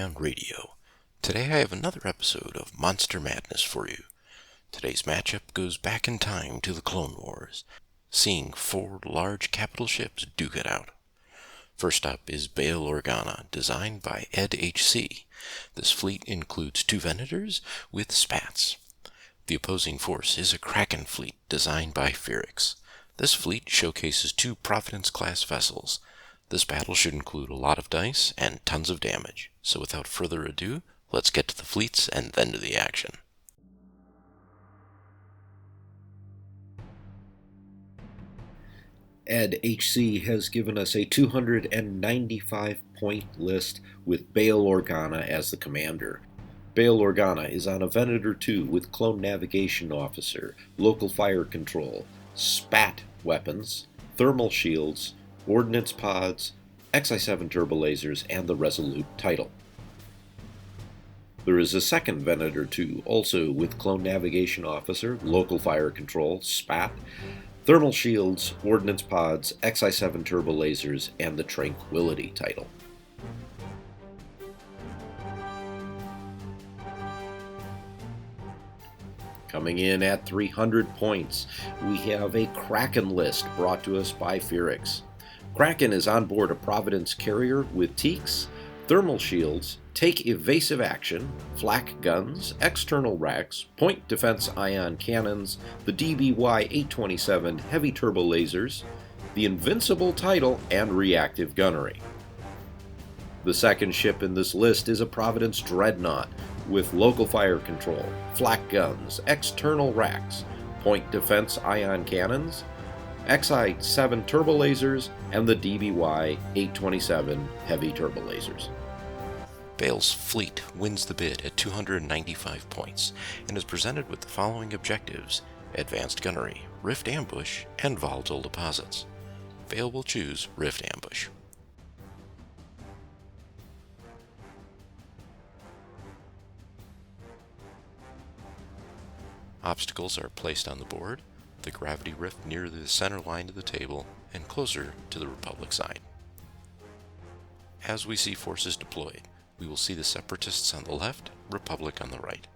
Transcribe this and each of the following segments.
Underground Radio. Today I have another episode of Monster Madness for you. Today's matchup goes back in time to the Clone Wars, seeing 4 large capital ships duke it out. First up is Bail Organa, designed by Edhc. This fleet includes 2 Venators with spats. The opposing force is a Kraken fleet designed by Phoerix. This fleet showcases 2 Providence-class vessels. This battle should include a lot of dice and tons of damage, so without further ado, let's get to the fleets and then to the action. Edhc has given us a 295-point list with Bail Organa as the commander. Bail Organa is on a Venator 2 with Clone Navigation Officer, Local Fire Control, Spat Weapons, Thermal Shields, Ordnance Pods, XI-7 Turbolasers, and the Resolute title. There is a second Venator 2, also with Clone Navigation Officer, Local Fire Control, Spat, Thermal Shields, Ordnance Pods, XI-7 Turbolasers, and the Tranquility title. Coming in at 300 points, we have a Kraken list brought to us by Phoerix. Kraken is on board a Providence carrier with teaks, thermal shields, take evasive action, flak guns, external racks, point defense ion cannons, the DBY-827 heavy turbo lasers, the invincible title, and reactive gunnery. The second ship in this list is a Providence dreadnought with local fire control, flak guns, external racks, point defense ion cannons, XI-7 turbolasers, and the DBY-827 heavy turbolasers. Bail's fleet wins the bid at 295 points and is presented with the following objectives: Advanced Gunnery, Rift Ambush, and Volatile Deposits. Bail will choose Rift Ambush. Obstacles are placed on the board, the gravity rift near the center line of the table and closer to the Republic side. As we see forces deployed, we will see the Separatists on the left, Republic on the right.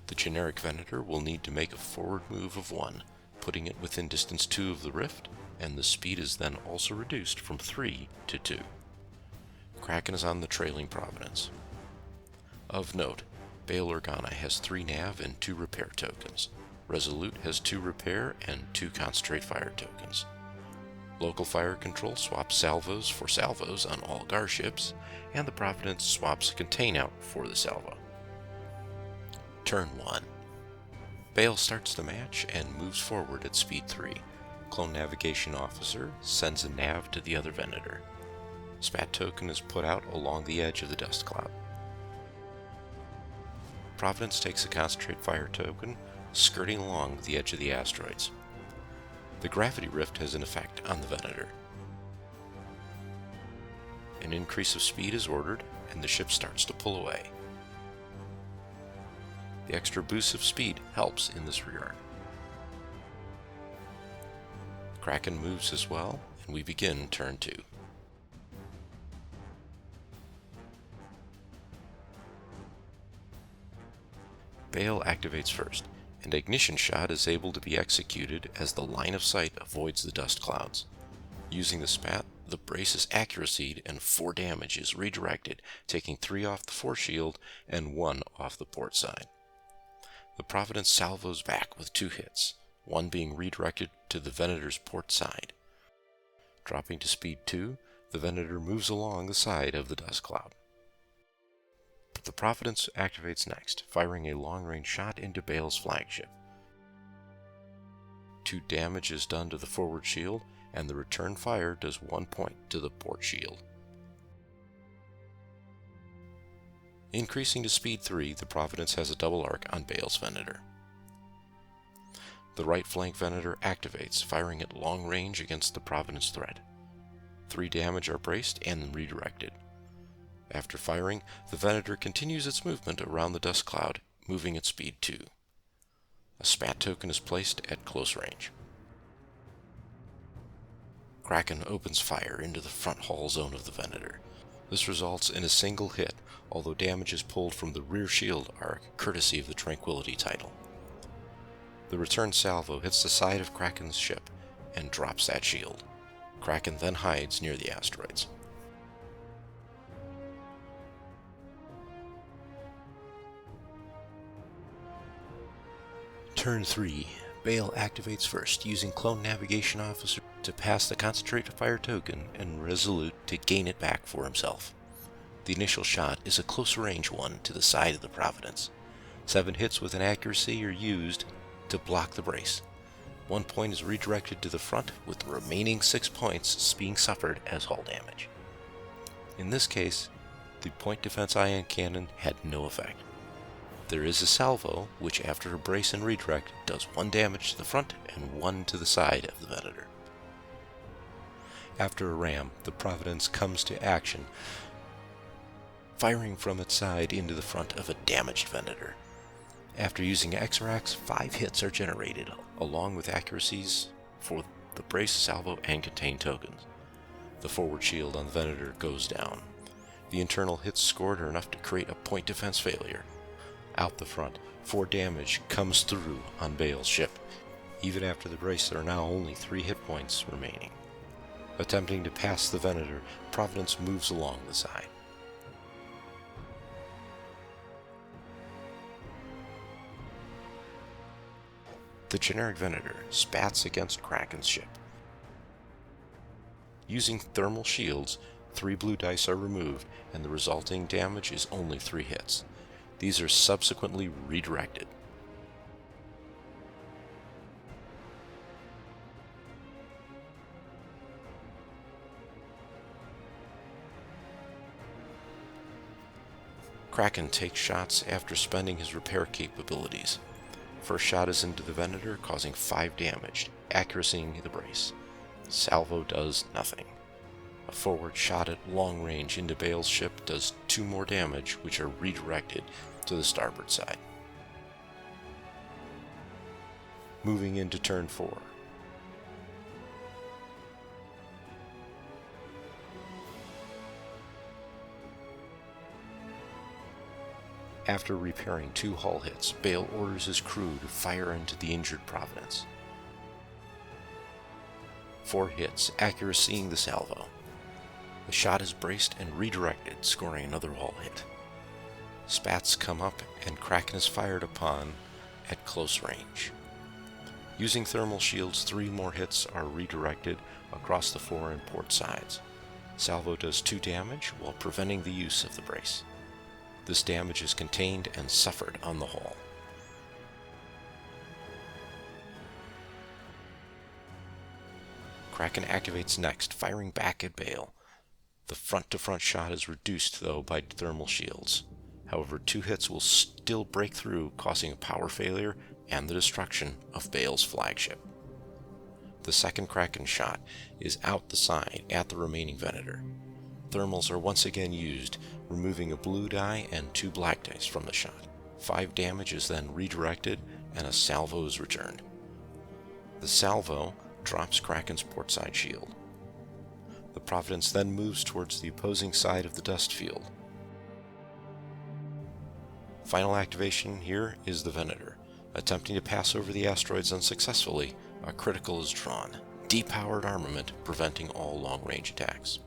The generic Venator will need to make a forward move of 1, putting it within distance 2 of the rift, and the speed is then also reduced from 3 to 2. Kraken is on the trailing Providence. Of note, Bail Organa has 3 nav and 2 repair tokens. Resolute has 2 repair and 2 concentrate fire tokens. Local fire control swaps salvos for salvos on all GAR ships, and the Providence swaps a contain out for the salvo. Turn 1. Bail starts the match and moves forward at speed 3. Clone Navigation Officer sends a nav to the other Venator. Spat token is put out along the edge of the dust cloud. Providence takes a concentrate fire token, skirting along the edge of the asteroids. The gravity rift has an effect on the Venator. An increase of speed is ordered, and the ship starts to pull away. The extra boost of speed helps in this regard. Kraken moves as well, and we begin turn 2. Bail activates first, and Ignition Shot is able to be executed as the line of sight avoids the dust clouds. Using the spat, the brace's accuracy and 4 damage is redirected, taking 3 off the force shield and 1 off the port side. The Providence salvos back with 2 hits, 1 being redirected to the Venator's port side. Dropping to speed 2, the Venator moves along the side of the dust cloud. The Providence activates next, firing a long-range shot into Bail's flagship. 2 damage is done to the forward shield, and the return fire does 1 point to the port shield. Increasing to speed 3, the Providence has a double arc on Bail's Venator. The right flank Venator activates, firing at long range against the Providence threat. 3 damage are braced and redirected. After firing, the Venator continues its movement around the dust cloud, moving at speed 2. A spat token is placed at close range. Kraken opens fire into the front hull zone of the Venator. This results in a single hit, although damage is pulled from the rear shield arc, courtesy of the Tranquility title. The return salvo hits the side of Kraken's ship and drops that shield. Kraken then hides near the asteroids. Turn 3. Bail activates first, using Clone Navigation Officer to pass the Concentrate Fire token and Resolute to gain it back for himself. The initial shot is a close range one to the side of the Providence. 7 hits with an accuracy are used to block the brace. 1 point is redirected to the front, with the remaining 6 points being suffered as hull damage. In this case, the point defense ion cannon had no effect. There is a salvo, which after a brace and redirect does 1 damage to the front and 1 to the side of the Venator. After a ram, the Providence comes to action, firing from its side into the front of a damaged Venator. After using X-Rax, 5 hits are generated, along with accuracies for the brace, salvo, and contained tokens. The forward shield on the Venator goes down. The internal hits scored are enough to create a point defense failure. Out the front, 4 damage comes through on Bail's ship. Even after the brace, there are now only 3 hit points remaining. Attempting to pass the Venator, Providence moves along the side. The generic Venator spats against Kraken's ship. Using thermal shields, 3 blue dice are removed, and the resulting damage is only 3 hits. These are subsequently redirected. Kraken takes shots after spending his repair capabilities. First shot is into the Venator, causing 5 damage, accuracying the brace. Salvo does nothing. A forward shot at long range into Bail's ship does 2 more damage, which are redirected to the starboard side. Moving into turn 4. After repairing 2 hull hits, Bail orders his crew to fire into the injured Providence. 4 hits, accuracying the salvo. The shot is braced and redirected, scoring another hull hit. Spats come up and Kraken is fired upon at close range. Using thermal shields, 3 more hits are redirected across the fore and port sides. Salvo does 2 damage while preventing the use of the brace. This damage is contained and suffered on the hull. Kraken activates next, firing back at Bail. The front-to-front shot is reduced, though, by thermal shields. However, 2 hits will still break through, causing a power failure and the destruction of Bail's flagship. The second Kraken shot is out the side at the remaining Venator. Thermals are once again used, removing a blue die and 2 black dice from the shot. 5 damage is then redirected and a salvo is returned. The salvo drops Kraken's portside shield. The Providence then moves towards the opposing side of the dust field. Final activation here is the Venator. Attempting to pass over the asteroids unsuccessfully, a critical is drawn. Depowered armament preventing all long-range attacks.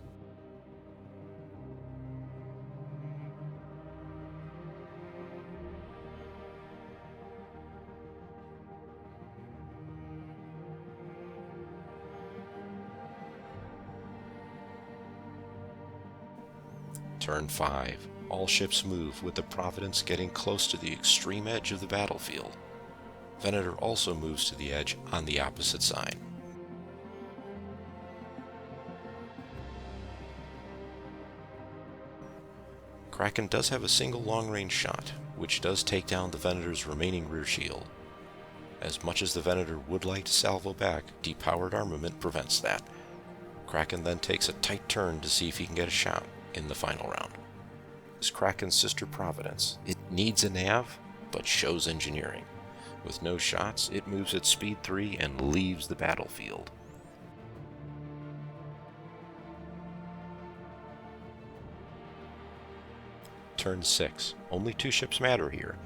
Turn 5. All ships move, with the Providence getting close to the extreme edge of the battlefield. Venator also moves to the edge on the opposite side. Kraken does have a single long-range shot, which does take down the Venator's remaining rear shield. As much as the Venator would like to salvo back, depowered armament prevents that. Kraken then takes a tight turn to see if he can get a shot in the final round. This Kraken's sister Providence. It needs a nav, but shows engineering. With no shots, it moves at speed 3 and leaves the battlefield. turn 6. Only 2 ships matter here.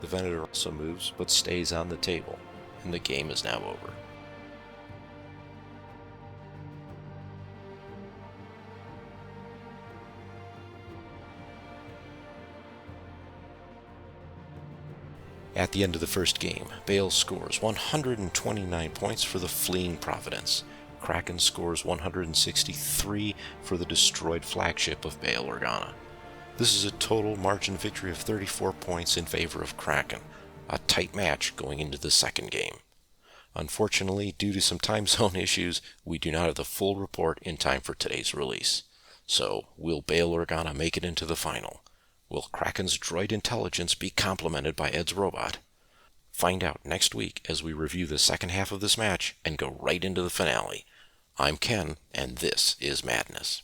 The Venator also moves, but stays on the table, and the game is now over. At the end of the first game, Bail scores 129 points for the fleeing Providence. Kraken scores 163 for the destroyed flagship of Bail Organa. This is a total margin victory of 34 points in favor of Kraken, a tight match going into the second game. Unfortunately, due to some time zone issues, we do not have the full report in time for today's release. So, will Bail Organa make it into the final? Will Kraken's droid intelligence be complemented by Ed's robot? Find out next week as we review the second half of this match and go right into the finale. I'm Ken, and this is Madness.